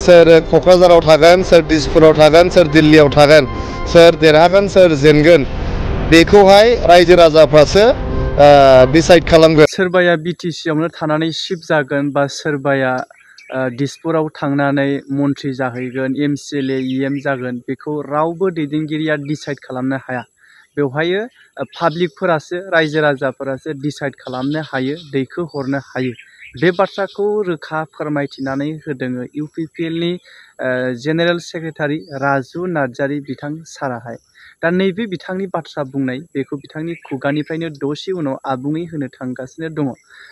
सोर क'क्राझाराव थागोन, सोर दिसपुराव थागोन, सोर दिल्लीयाव थागोन, सोर देरहागोन, सोर जेनगोन बेखौहाय रायजो राजाफ्रासो डिसाइड खालामगोन। सोरबाया बिटिसि आवनो थानानै शिफ्ट जागोन बा सोरबाया दिसपुराव थांनानै मन्थ्रि जाहैगोन, एमसिएलए इएम जागोन, बेखौ रावबो दैदेनगिरिया डिसाइड खालामनो हाया। बेवहायो पाब्लिकफोरासो, रायजो राजाफोरासो डिसाइड खालामनो हायो, दैखो हरनो हायो। बे बाथ्राखौ रोखा फोरमायथिनानै होदों इउपिपिएलनि जेनेरेल सेक्रेटारि राजु नार्जारी बिथां साराहाय। दा नैबे बिथांनि बाथ्रा बुंनाय बेखौ बिथांनि खुगानिफ्रायनो दसे उनाव आबुङै होनो थांगासिनो दङ।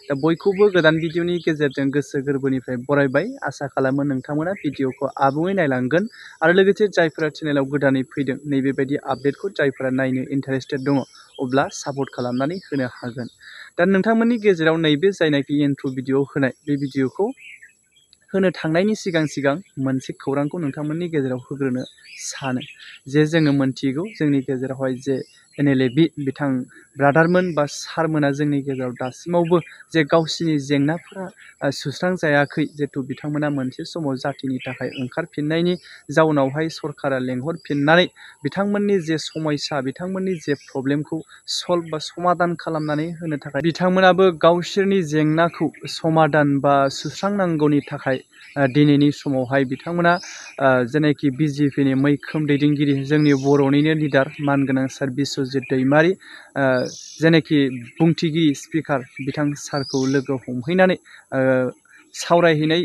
दा बयखौबो गोदान भिडिअनि गेजेरजों गोसो गोरबोनिफ्राय बरायबाय। आसा खालामो नोंथांमोना भिडिअखौ आबुङै नायलांगोन आरो लोगोसे जायफोरा चेनेलाव गोदानै फैदों नैबेबायदि आपडेटखौ जायफोरा नायनो इन्टारेस्टेड दङ अब्ला सापर्ट खालामनानै होनो हागोन। दा नोंथांमोननि गेजेराव नैबे जायनाखि इन्ट्र' भिडिअ होनाय बे भिडिअखौ होनो थांनायनि सिगां मोनसे खौरांखौ नोंथांमोननि गेजेराव होग्रोनो सानो जे जोङो मोनथिगौ जोंनि गेजेरावहाय जे NLAB बिथां ब्रादारमोन बा सारमोना जोंनि गेजेराव दासिमावबो जे गावसिनि जेंनाफोरा सुस्रांजायाखै, जिहेथु बिथांमोना मोनसे समाव जाथिनि थाखाय ओंखारफिननायनि जाउनावहाय सरकारा लेंहरफिननानै बिथांमोननि जे समस्या, बिथांमोननि जे प्रब्लेमखौ सल्भ बा समाधान खालामनानै होनो थाखाय बिथांमोनाबो गावसोरनि जेंनाखौ समाधान बा सुस्रांनांगौनि थाखाय दिनैनि समावहाय बिथांमोना जेनाखि बिजेपिनि मैखोम दैदेनगिरि जोंनि बर'निनो लिडार मानगोनां सार बिस्वजित दैमारी, जेनाखि बुंथिगिरि स्पिकार बिथां सारखौ लोगो हमहैनानै सावरायहैनाय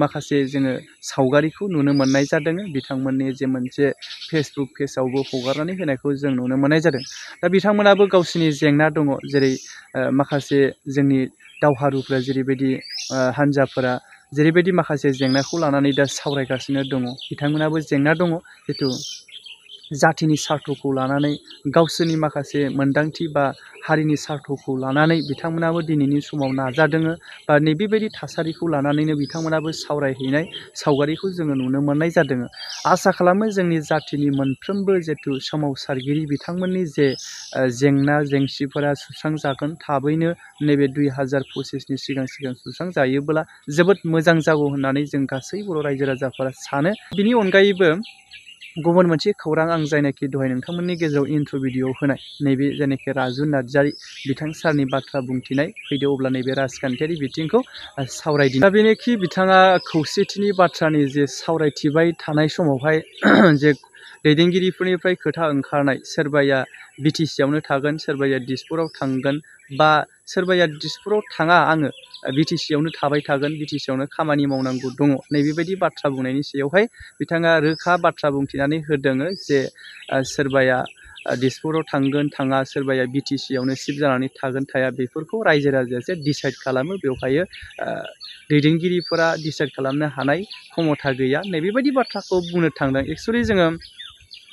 माखासे जोङो सावगारिखौ नुनो मोननाय जादों। बिथांमोननि जे मोनसे फेसबुक पेजावबो हगारनानै होनायखौ जों नुनो मोननाय जादों। दा बिथांमोनाबो गावसिनि जेंना दङ, जेरै माखासे जोंनि दावहारुफ्रा जेरैबायदि हान्जाफोरा जेरैबायदि माखासे जेंनाखौ लानानै दा सावरायगासिनो दङ, बिथांमोनाबो जेंना दङ। जिथु जाथिनि सार्थखौ लानानै गावसोरनि माखासे मोन्दांथि बा हारिनि सार्थखौ लानानै बिथांमोनाबो दिनैनि समाव नाजादों बा नैबेबायदि थासारिखौ लानानैनो बिथांमोनाबो सावरायहैनाय सावगारिखौ जोङो नुनो मोननाय जादों। आसा खालामो जोंनि जाथिनि मोनफ्रोमबो जिथु सोमावसारगिरि बिथांमोननि जे जेंना जेंसिफोरा सुस्रांजागोन थाबैनो, नैबे 2025नि सिगां सुस्रांजायोब्ला जोबोद मोजां जागौ होननानै जों गासै बर' रायजो राजाफोरा सानो। बिनि अनगायैबो गुबुन मोनसे खौरां आं जायनाखि दहाय नोंथांमोननि गेजेराव इन्ट्र' भिडिअ होनाय नैबे जायनाखि राजु नार्जारी बिथां सारनि बाथ्रा बुंथिनाय फैदो, अब्ला नैबे राजखान्थियारि बिथिंखौ सावरायदि। दा बेनोखि बिथाङा खौसेथिनि बाथ्रानि जे सावरायथिबाय थानाय समावहाय जे दैदेनगिरिफोरनिफ्राय खोथा ओंखारनाय, सोरबाया बिटिसियावनो थागोन, सोरबाया दिसपुराव थांगोन, बा सोरबाया दिसपुराव थाङा आङो बिटिसियावनो थाबाय थागोन, बिटिसियावनो खामानि मावनांगौ दङ, नैबेबायदि बाथ्रा बुंनायनि सायावहाय बिथाङा रोखा बाथ्रा बुंथिनानै होदों जे सोरबाया दिसपुराव थांगोन थाङा, सोरबाया बिटिसियावनो शिफ्ट जानानै थागोन थाया, बेफोरखौ रायजो राजायासो डिसाइड खालामो। बेवहाय दैदेनगिरिफोरा डिसाइड खालामनो हानाय क्षमता गैया, नैबेबायदि बाथ्राखौ बुंनो थांदों। एक्सुवेलि जोङो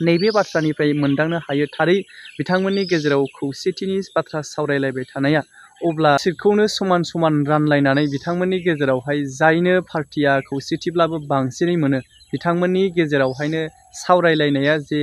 नैबे बाथ्रानिफ्राय मोनदांनो हायो थारै बिथांमोननि गेजेराव खौसेथिनि बाथ्रा सावरायलायबाय थानाया, अब्ला सिटखौनो समान समान रानलायनानै बिथांमोननि गेजेरावहाय जायनो पार्टिया खौसेथिब्लाबो बांसिनै मोनो बिथांमोननि गेजेरावहायनो सावरायलायनाया जे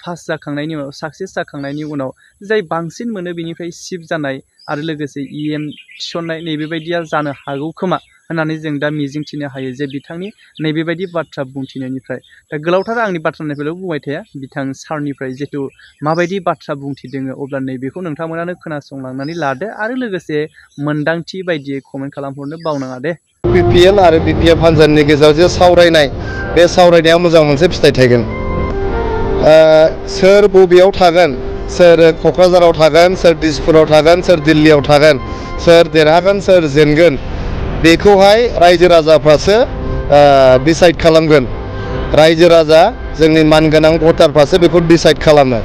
पास जाखांनायनि उनाव साक्सेस जाखांनायनि उनाव जाय बांसिन मोनो बेनिफ्राय शिफ्ट जानाय आरो लोगोसे इएम थिसननाय नैबेबायदिया जानो हागौ खोमा होननानै जों दा मिजिंथिनो हायो जे बिथांनि नैबेबायदि बाथ्रा बुंथिनायनिफ्राय। दा गोलावथार आंनि बाथ्रानिफ्रायल' बुंबाय थाया, बिथां सारनिफ्राय जिथु माबायदि बाथ्रा बुंथिदों अब्ला नैबेखौ नोंथांमोनानो खोनासंलांनानै लादो आरो लोगोसे मोन्दांथि बायदियै कमेन्ट खालामहरनो बावनाङा दे। इउपिपिएल आरो बिपिएफ हान्जानि गेजेराव जे सावरायनाय, बे सावरायनाया मोजां मोनसे फिथाइ थायगोन। सोर बबेयाव थागोन, सोर क'क्राझाराव थागोन, सोर दिसपुराव थागोन, सोर दिल्लीयाव थागोन, सोर देरहागोन, सोर जेनगोन बेखौहाय रायजो राजाफ्रासो डिसाइड खालामगोन। रायजो राजा जोंनि मानगोनां भटारफ्रासो बेखौ डिसाइड खालामो।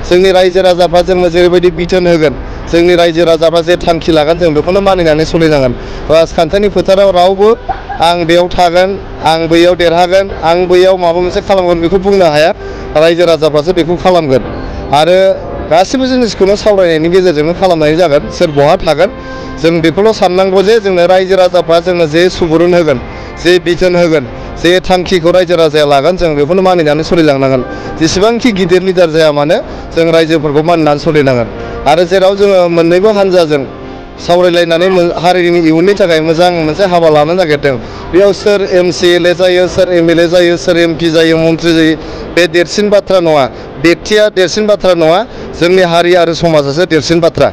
जोंनि रायजो राजाफ्रा जोंनो जेरैबायदि बिथोन होगोन, जोंनि रायजो राजाफ्रा जे थांखि लागोन जों बेखौनो मानिनानै सोलिनांगोन। राजखान्थिनि फोथाराव रावबो आं बेयाव थागोन, आं बैयाव देरहागोन, आं बैयाव माबा मोनसे खालामगोन बेखौ बुंनो हाया। रायजो राजाफ्रासो बेखौ खालामगोन आरो गासिबो जिनिसखौनो सावरायनायनि गेजेरजोंनो खालामनाय जागोन। सोर बहा थागोन जों बेखौल' साननांगौ जे जोंनो रायजो राजाफ्रा जोंनो जे सुबुरुन होगोन, जे बिथोन होगोन, जे थांखिखौ रायजो राजाया लागोन जों बेखौनो मानिनानै सोलिलांनांगोन। जेसेबांखि गिदिर लिडार जाया मानो जों रायजोफोरखौ मानिनानै सोलिनांगोन। आरो जेराव जोङो मोननैबो हान्जाजों सावरायलायनानै हारिनि इयुननि थाखाय मोजां मोनसे हाबा लानो नागिरदों। बेयाव सोर MCLA जायो, सोर MLA जायो, सोर MP जायो, मन्थ्रि जायो, बे देरसिन बाथ्रा नङा। बेक्तिया देरसिन बाथ्रा नङा, जोंनि हारि आरो समाजासो देरसिन बाथ्रा।